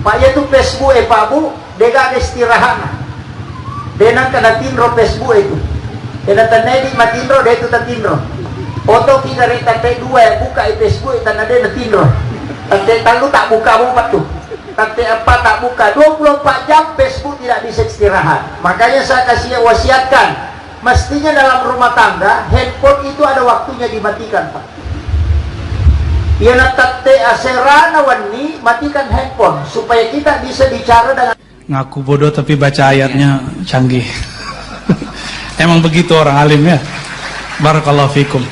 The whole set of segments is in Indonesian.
Pak ya tu Facebook Pak Bu, dega ada istirahat. Denang kena tinro Facebook itu. Kena tanedi matinro dia itu tatinro. Oto kita rita dua buka Facebook tanah dia natinro. Tante talu tak buka buka tuh. Tante apa tak buka 24 jam Facebook tidak bisa istirahat. Makanya saya kasih wasiatkan, mestinya dalam rumah tangga handphone itu ada waktunya dimatikan, Pak. Ya natate aserana wani matikan handphone supaya kita bisa bicara dengan. Ngaku bodoh tapi baca ayatnya canggih. Emang begitu orang alim ya. Barakallahu fikum.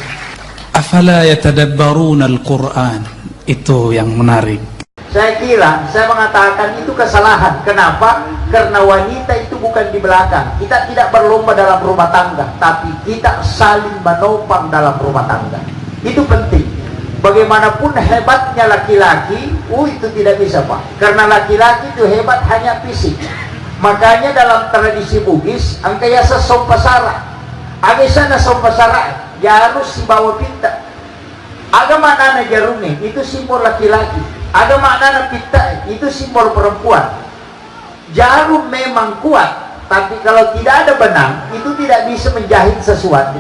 Afala yatadabbaruna al-Quran. Itu yang menarik. Saya kira, saya mengatakan itu kesalahan. Kenapa? Karena wanita itu bukan di belakang. Kita tidak berlomba dalam rumah tangga, tapi kita saling menopang dalam rumah tangga. Itu penting. Bagaimanapun hebatnya laki-laki, itu tidak bisa, Pak. Karena laki-laki itu hebat hanya fisik. Makanya dalam tradisi Bugis, angkayasa sompasara. Agisana sompasara, jarus si bawa pinta. Ada makna jarumnya, itu simbol laki-laki. Ada makna pinta, itu simbol perempuan. Jarum memang kuat, tapi kalau tidak ada benang, itu tidak bisa menjahit sesuatu.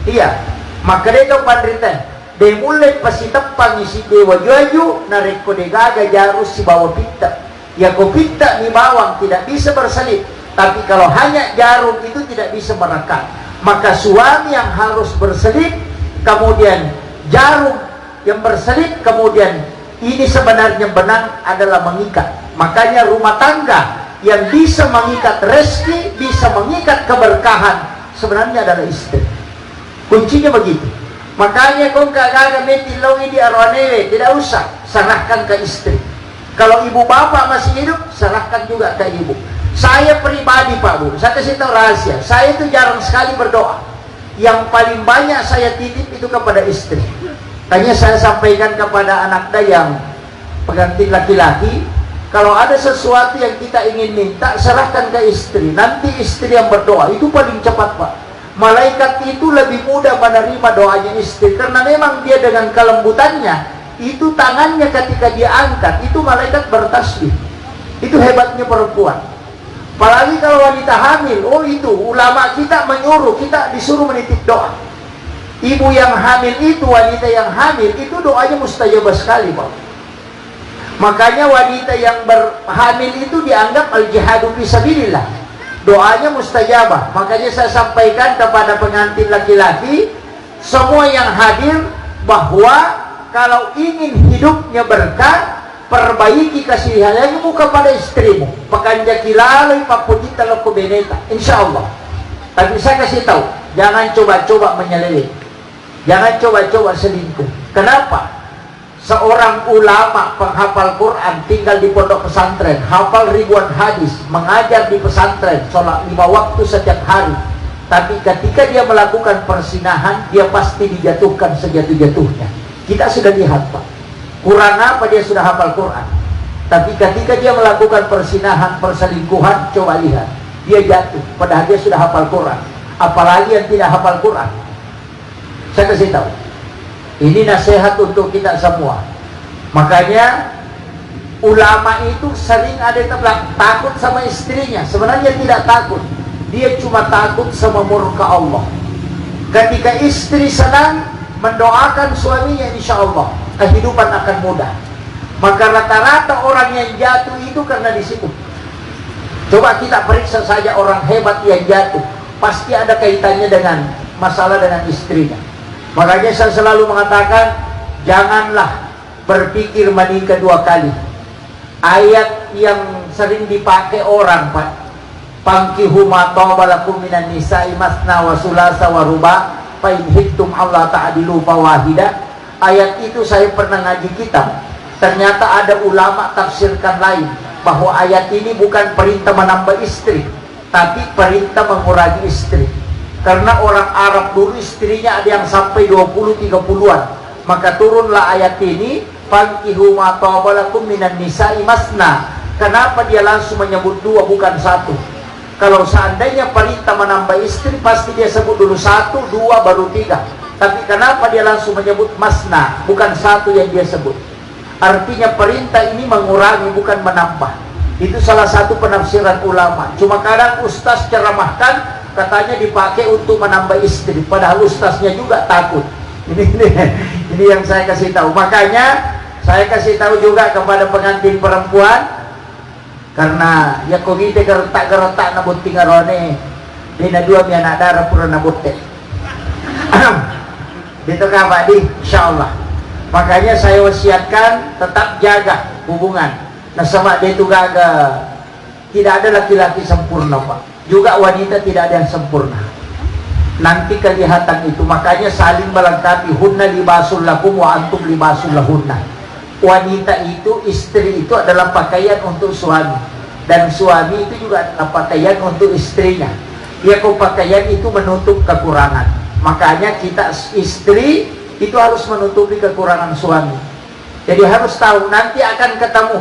Iya, maka dia pandritan. Dia mulai pasti tepang isi dewa juaju, narik kode gaga jarus si bawa pinta. Ya kau pinta ni bawang tidak bisa berselip, tapi kalau hanya jarum itu tidak bisa merekat. Maka suami yang harus berselip, kemudian jarum yang berselip, kemudian ini sebenarnya benang adalah mengikat. Makanya rumah tangga yang bisa mengikat rezeki, bisa mengikat keberkahan, sebenarnya adalah istri. Kuncinya begitu. Makanya kau kagak meti longi di arwanewe, tidak usah, serahkan ke istri. Kalau ibu bapak masih hidup, serahkan juga ke ibu. Saya pribadi Pak Bu, saya kasih tahu rahasia, saya itu jarang sekali berdoa. Yang paling banyak saya titip itu kepada istri. Hanya saya sampaikan kepada anak yang pengantin laki-laki, kalau ada sesuatu yang kita ingin minta, serahkan ke istri. Nanti istri yang berdoa, itu paling cepat Pak. Malaikat itu lebih mudah menerima doanya istri, karena memang dia dengan kelembutannya, itu tangannya ketika dia angkat, itu malaikat bertasbih. Itu hebatnya perempuan. Apalagi kalau wanita hamil, itu ulama kita menyuruh, kita disuruh menitip doa. Ibu yang hamil itu, wanita yang hamil itu doanya mustajabah sekali Pak. Makanya wanita yang berhamil itu dianggap al-jihadu fisabilillah. Doanya mustajabah. Makanya saya sampaikan kepada pengantin laki-laki, semua yang hadir, bahwa kalau ingin hidupnya berkah, perbaiki kasih sayangmu kepada istrimu. Pakanja kilalay papudita loko beneta, insya Allah. Tapi saya kasih tahu, jangan coba-coba menyeleweng, jangan coba-coba selingkuh. Kenapa? Seorang ulama penghafal Quran, tinggal di pondok pesantren, hafal ribuan hadis, mengajar di pesantren, sholat 5 waktu setiap hari. Tapi ketika dia melakukan persinahan, dia pasti dijatuhkan sejatuh-jatuhnya. Kita sudah lihat Pak, kurang apa dia sudah hafal Quran, tapi ketika dia melakukan persinahan, perselingkuhan, coba lihat, dia jatuh, padahal dia sudah hafal Quran. Apalagi yang tidak hafal Quran. Saya kasih tahu, ini nasihat untuk kita semua. Makanya ulama itu sering ada yang takut sama istrinya. Sebenarnya tidak takut, dia cuma takut sama murka Allah. Ketika istri senang mendoakan suaminya, insya Allah kehidupan akan mudah. Maka rata-rata orang yang jatuh itu karena di situ. Coba kita periksa saja orang hebat yang jatuh, pasti ada kaitannya dengan masalah dengan istrinya. Makanya saya selalu mengatakan, janganlah berpikir menikah 2 kali. Ayat yang sering dipakai orang Pak, Fankihu ma taba lakum minan nisa'i masna wa sulasa wa ruba fa in khiftum alla ta'dilu fawahida. Ayat itu saya pernah ngaji kitab, ternyata ada ulama tafsirkan lain, bahwa ayat ini bukan perintah menambah istri, tapi perintah mengurangi istri. Karena orang Arab dulu istrinya ada yang sampai 20-30an. Maka turunlah ayat ini, Fankihu ma taba lakum minan nisa'i masna. Kenapa dia langsung menyebut 2 bukan 1? Kalau seandainya perintah menambah istri, pasti dia sebut dulu 1, 2 baru 3. Tapi kenapa dia langsung menyebut masna, bukan 1 yang dia sebut? Artinya perintah ini mengurangi bukan menambah. Itu salah satu penafsiran ulama. Cuma kadang ustaz ceramahkan katanya dipakai untuk menambah istri, padahal ustaznya juga takut. Ini yang saya kasih tahu. Makanya saya kasih tahu juga kepada pengantin perempuan, karena ya kau gitu geretak nabut tingarone dina dua mi anak darah pura nabut teh. Itu kabar di insyaallah. Makanya saya wasiatkan tetap jaga hubungan. Nah sama dia itu gagal. Tidak ada laki-laki sempurna, Pak. Juga wanita tidak ada yang sempurna. Nanti kelihatan itu. Makanya saling melengkapi. Hunna libasul lakum wa antum libasul lahunna. Wanita itu, istri itu adalah pakaian untuk suami. Dan suami itu juga adalah pakaian untuk istrinya. Ya kau pakaian itu menutup kekurangan. Makanya kita istri itu harus menutupi kekurangan suami. Jadi harus tahu nanti akan ketemu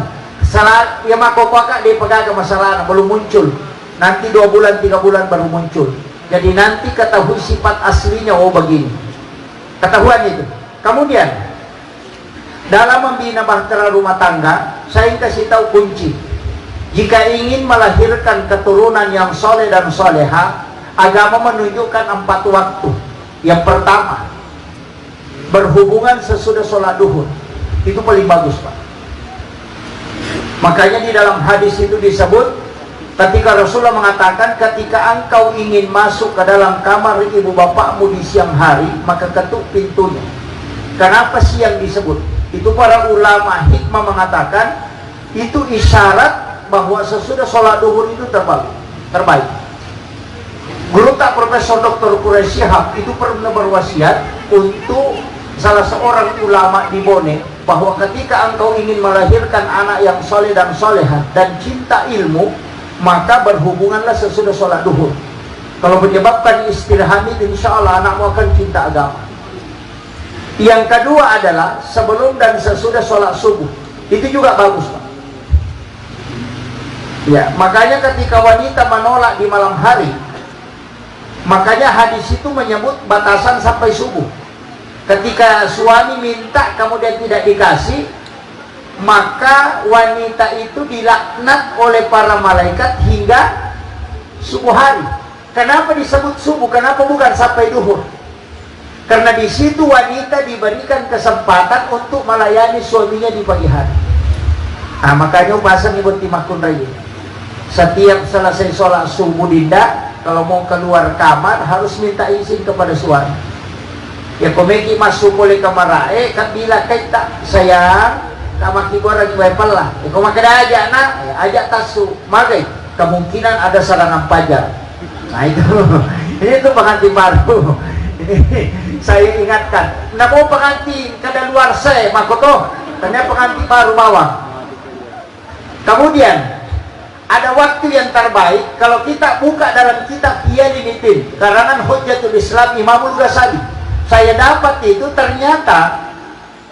salah ya makopaka dia pegang masalah belum muncul. Nanti 2 bulan 3 bulan baru muncul. Jadi nanti ketahui sifat aslinya, oh begini. Ketahuan itu. Kemudian dalam membina bahtera rumah tangga, saya kasih tahu kunci. Jika ingin melahirkan keturunan yang soleh dan soleha, agama menunjukkan 4 waktu. Yang pertama, berhubungan sesudah sholat duhur. Itu paling bagus, Pak. Makanya di dalam hadis itu disebut, ketika Rasulullah mengatakan, ketika engkau ingin masuk ke dalam kamar ibu bapakmu di siang hari, maka ketuk pintunya. Kenapa siang disebut? Itu para ulama hikmah mengatakan, itu isyarat bahwa sesudah sholat duhur itu terbaik. Guru tak Profesor Dr. Quraisy Shihab itu pernah berwasiat untuk salah seorang ulama di Bone, bahwa ketika engkau ingin melahirkan anak yang soleh dan soleha dan cinta ilmu, maka berhubunganlah sesudah sholat duhur. Kalau menyebabkan istri hamil, insya Allah anakmu akan cinta agama. Yang kedua adalah sebelum dan sesudah sholat subuh. Itu juga bagus, Pak. Ya, makanya ketika wanita menolak di malam hari, makanya hadis itu menyebut batasan sampai subuh. Ketika suami minta kemudian tidak dikasih, maka wanita itu dilaknat oleh para malaikat hingga subuh hari. Kenapa disebut subuh? Kenapa bukan sampai duhur? Karena di situ wanita diberikan kesempatan untuk melayani suaminya di pagi hari. Nah, makanya pasang ibu timakun raya. Setiap selesai sholat subuh dinda, kalau mau keluar kamar harus minta izin kepada suami. Ya komeki masuk boleh kamar kan bila kita sayang nama kibora di wepel lah. Ya kau makan aja nak, ya, ajak tasu. Makai kemungkinan ada serangan pajar. Nah itu ini tuh pengantin baru. Saya ingatkan, nak mau pengantin kada luar saya makoto, karena pengantin baru bawang. Kemudian ada waktu yang terbaik kalau kita buka dalam kitab Iyalinitin karangan Hujjatul Islam Imamul Ghazali. Saya dapat itu ternyata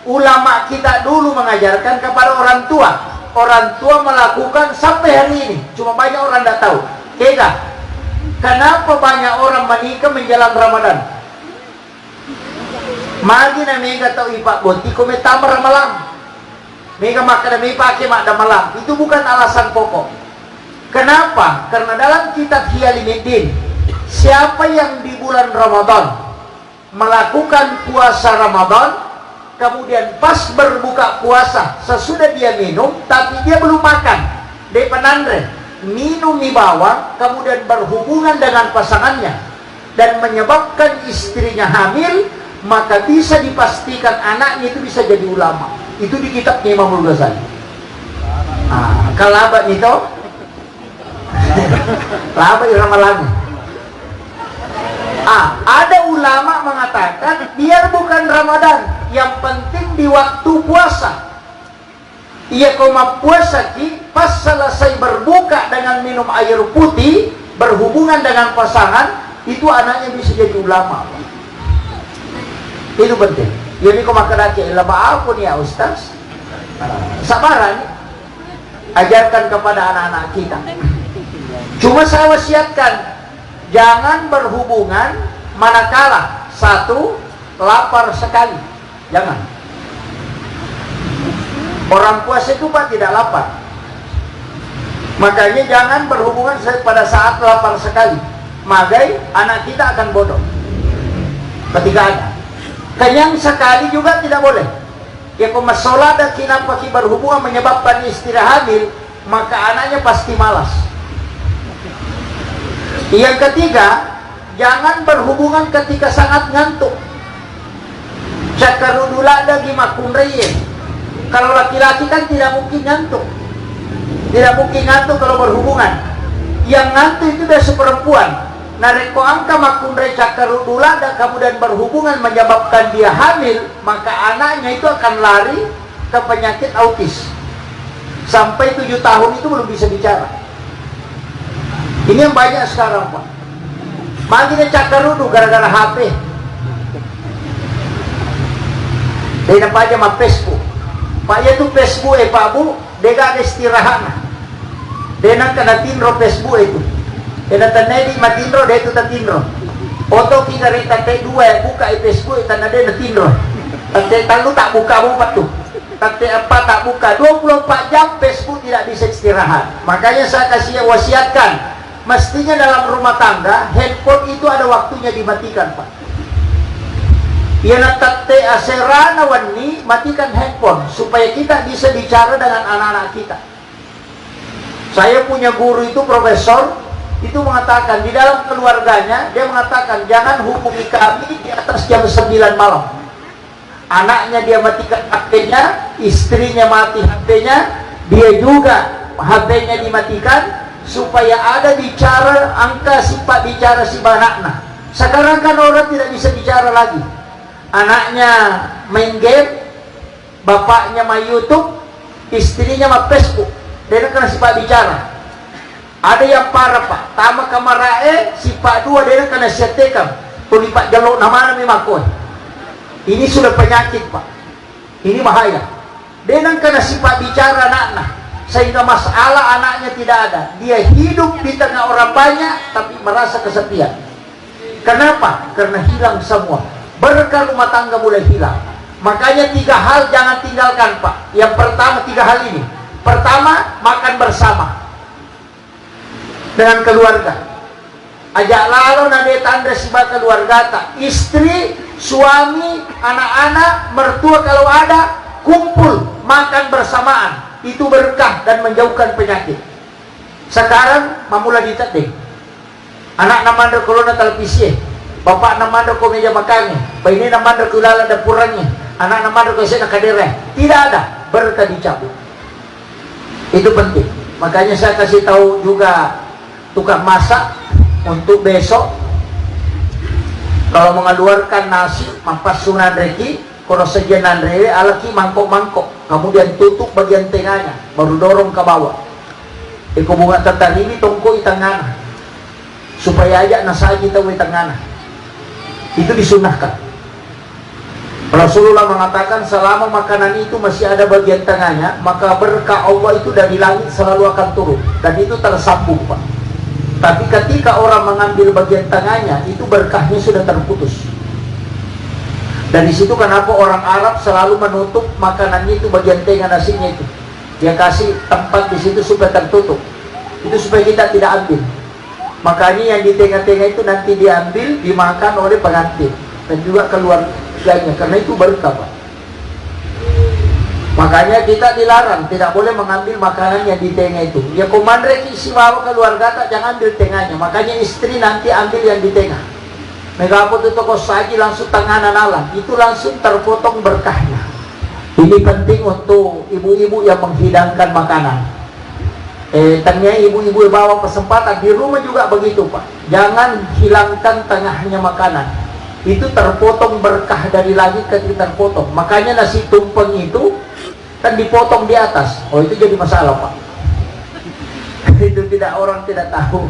ulama kita dulu mengajarkan kepada orang tua. Orang tua melakukan sampai hari ini. Cuma banyak orang tidak tahu. Kega, kenapa banyak orang menikah menjelang Ramadan? Magi na mega tahu ipak bonti kome tamar malam. Mega makan na pakai mak malam. Itu bukan alasan pokok. Kenapa? Karena dalam kitab Iyalinitin, siapa yang di bulan Ramadan melakukan puasa Ramadan, kemudian pas berbuka puasa, sesudah dia minum, tapi dia belum makan, dia penandre, minum mie bawang, kemudian berhubungan dengan pasangannya, dan menyebabkan istrinya hamil, maka bisa dipastikan anaknya itu bisa jadi ulama. Itu di kitabnya Imamul Ghazali. Kalaba itu, laba iramalannya. Ada ulama mengatakan biar bukan Ramadan, yang penting di waktu puasa. Ia koma puasa ki pas selesai berbuka dengan minum air putih, berhubungan dengan pasangan, itu anaknya bisa jadi ulama. Itu penting. Jadi koma keraki ulama apa nih ya Ustaz? Sabaran, ajarkan kepada anak-anak kita. Cuma saya wasiatkan, jangan berhubungan manakala satu lapar sekali, jangan. Orang puasa itu Pak tidak lapar. Makanya jangan berhubungan pada saat lapar sekali. Magai anak kita akan bodoh ketika ada. Kenyang sekali juga tidak boleh. Ya kalau masalah ada kenapa kita berhubungan menyebabkan istri hamil, maka anaknya pasti malas. Yang ketiga, jangan berhubungan ketika sangat ngantuk. Cakarudulada gimakunreye. Kalau laki-laki kan tidak mungkin ngantuk. Tidak mungkin ngantuk kalau berhubungan. Yang ngantuk itu dari perempuan. Nareko angka makunre cakarudulada kemudian berhubungan menyebabkan dia hamil, maka anaknya itu akan lari ke penyakit autis. Sampai 7 tahun itu belum bisa bicara. Ini yang banyak sekarang Pak. Makin cakarudu gara-gara HP. Dia nampak aja mah Facebook. Pak ya tuh Facebook Pak Bu, dia gak ada istirahat. Dia nak kena tinro Facebook itu. Dia datang di matindro, dia itu tatindro. Oto kita rita T2 buka Facebook, tanda dia natinro. Tante talu tak buka tuh. Tante apa tak buka 24 jam Facebook tidak bisa istirahat. Makanya saya kasih wasiatkan, mestinya dalam rumah tangga handphone itu ada waktunya dimatikan Pak. Ya natate aserana wani matikan handphone supaya kita bisa bicara dengan anak-anak kita. Saya punya guru itu profesor itu mengatakan di dalam keluarganya, dia mengatakan jangan hubungi kami di atas jam 9 malam. Anaknya dia matikan HP-nya, istrinya mati HP-nya, dia juga HP-nya dimatikan supaya ada bicara angka sifat bicara si banakna. Sekarang kan orang tidak bisa bicara lagi. Anaknya main game, bapaknya main YouTube, istrinya main Facebook. Dia kena sifat bicara. Ada yang parah Pak, tama kamarae sifat 2 dia kena setekam. Tulipat jaluk nama makoi. Ini sudah penyakit Pak. Ini bahaya. Dia kena sifat bicara anak-anak, sehingga masalah anaknya tidak ada. Dia hidup di tengah orang banyak tapi merasa kesepian. Kenapa? Karena hilang semua. Berkah rumah tangga mulai hilang. Makanya 3 hal jangan tinggalkan Pak. Yang pertama 3 hal ini. Pertama, makan bersama dengan keluarga. Ajak lalu nade tanda siba keluarga tak. Istri, suami, anak-anak, mertua kalau ada, kumpul makan bersamaan. Itu berkah dan menjauhkan penyakit. Sekarang mamula ditetik. Anak namanya kolona televisi, bapak namanya ko meja makannya, bayi namanya ko lala dapurannya, anak namanya ko saya kadere. Tidak ada, berkah dicabut. Itu penting. Makanya saya kasih tahu juga tukang masak untuk besok kalau mengeluarkan nasi mampas sunan reki kalau sejenan rewe alaki mangkok-mangkok kemudian tutup bagian tengahnya baru dorong ke bawah bunga tertan ini tongko itangana supaya aja nasaji tahu itangana itu disunahkan. Rasulullah mengatakan selama makanan itu masih ada bagian tengahnya maka berkah Allah itu dari langit selalu akan turun dan itu tersambung Pak. Tapi ketika orang mengambil bagian tengahnya, itu berkahnya sudah terputus. Dari situ kenapa orang Arab selalu menutup makanannya itu bagian tengah nasinya itu. Dia kasih tempat di situ supaya tertutup. Itu supaya kita tidak ambil. Makanya yang di tengah-tengah itu nanti diambil, dimakan oleh pengantin dan juga keluarganya. Karena itu berkah Pak. Makanya kita dilarang, tidak boleh mengambil makanan yang di tengah itu. Ya komandre isi bawa keluarga tak jangan ambil tengahnya. Makanya istri nanti ambil yang di tengah. Megapot itu toko saji langsung tanganan alam. Itu langsung terpotong berkahnya. Ini penting untuk ibu-ibu yang menghidangkan makanan. Tanya ibu-ibu bawa kesempatan di rumah juga begitu Pak. Jangan hilangkan tengahnya makanan. Itu terpotong berkah dari langit ketika terpotong. Makanya nasi tumpeng itu kan dipotong di atas. Oh itu jadi masalah Pak. Itu orang tidak tahu.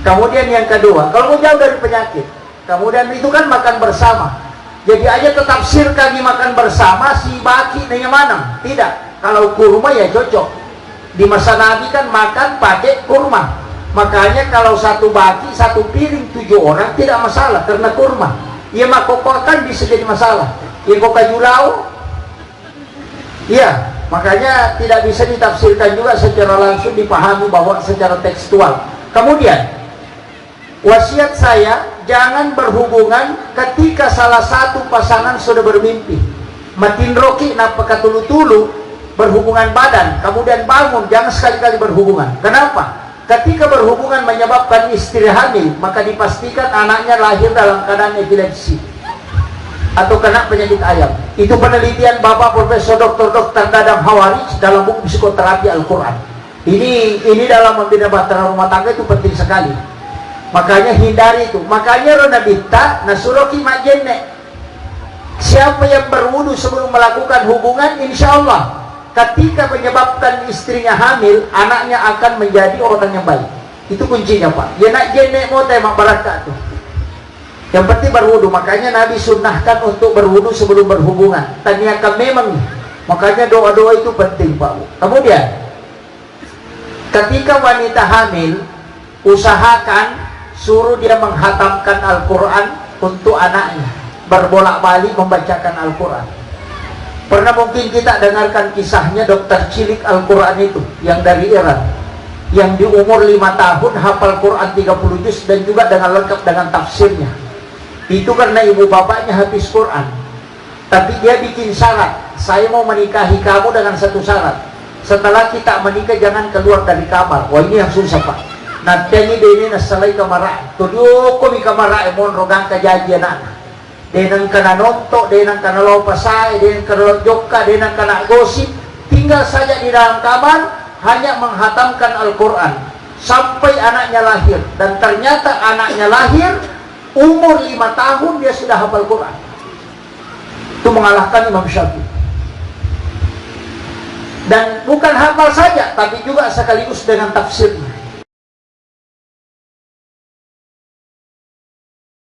Kemudian yang kedua, kalau mau jauh dari penyakit, kemudian itu kan makan bersama. Jadi aja tetap sirka dimakan bersama si baki dengan mana? Tidak. Kalau kurma ya cocok. Di masa Nabi kan makan pakai kurma. Makanya kalau satu baki satu piring 7 orang tidak masalah karena kurma. Ya makoko kan bisa jadi masalah. Ya koka julau. Iya, Makanya tidak bisa ditafsirkan juga secara langsung, dipahami bahwa secara tekstual. Kemudian wasiat saya, jangan berhubungan ketika salah satu pasangan sudah bermimpi. Matin roki napaka tulu-tulu berhubungan badan, kemudian bangun, jangan sekali-kali berhubungan. Kenapa? Ketika berhubungan menyebabkan istri hamil, maka dipastikan anaknya lahir dalam keadaan epilepsi atau kena penyakit ayam. Itu penelitian Bapak Profesor Dr. Dadang Hawarij dalam buku Psikoterapi Al-Quran. Ini dalam membina bahtera rumah tangga itu penting sekali. Makanya hindari itu. Makanya Rona Bitta Nasuroki Majenne, siapa yang berwudu sebelum melakukan hubungan, insya Allah ketika menyebabkan istrinya hamil, anaknya akan menjadi orang yang baik. Itu kuncinya Pak. Ya nak jenne mau tema barakat tuh. Yang penting berwudu. Makanya Nabi sunnahkan untuk berwudu sebelum berhubungan. Tanyakan memang. Makanya doa-doa itu penting Pak. Kemudian ketika wanita hamil, usahakan suruh dia menghatamkan Al-Quran untuk anaknya, berbolak-balik membacakan Al-Quran. Pernah mungkin kita dengarkan kisahnya dokter cilik Al-Quran itu yang dari Iran, yang di umur 5 tahun hafal Quran 30 juz dan juga dengan lengkap dengan tafsirnya. Itu karena ibu bapaknya habis Quran, tapi dia bikin syarat, saya mau menikahi kamu dengan satu syarat, setelah kita menikah jangan keluar dari kamar. Wah, ini yang susah Pak. Nanti ini nasalay kamara, tuduh ko mi kamara emon rogang kajajian anak. Denang kana nonto, denang kana lopasay, denang kana jokka, denang kana gosip. Tinggal saja di dalam kamar hanya menghatamkan Al-Quran sampai anaknya lahir. Dan ternyata anaknya lahir umur 5 tahun dia sudah hafal Quran. Itu mengalahkan Imam Syafi'i. Dan bukan hafal saja, tapi juga sekaligus dengan tafsirnya.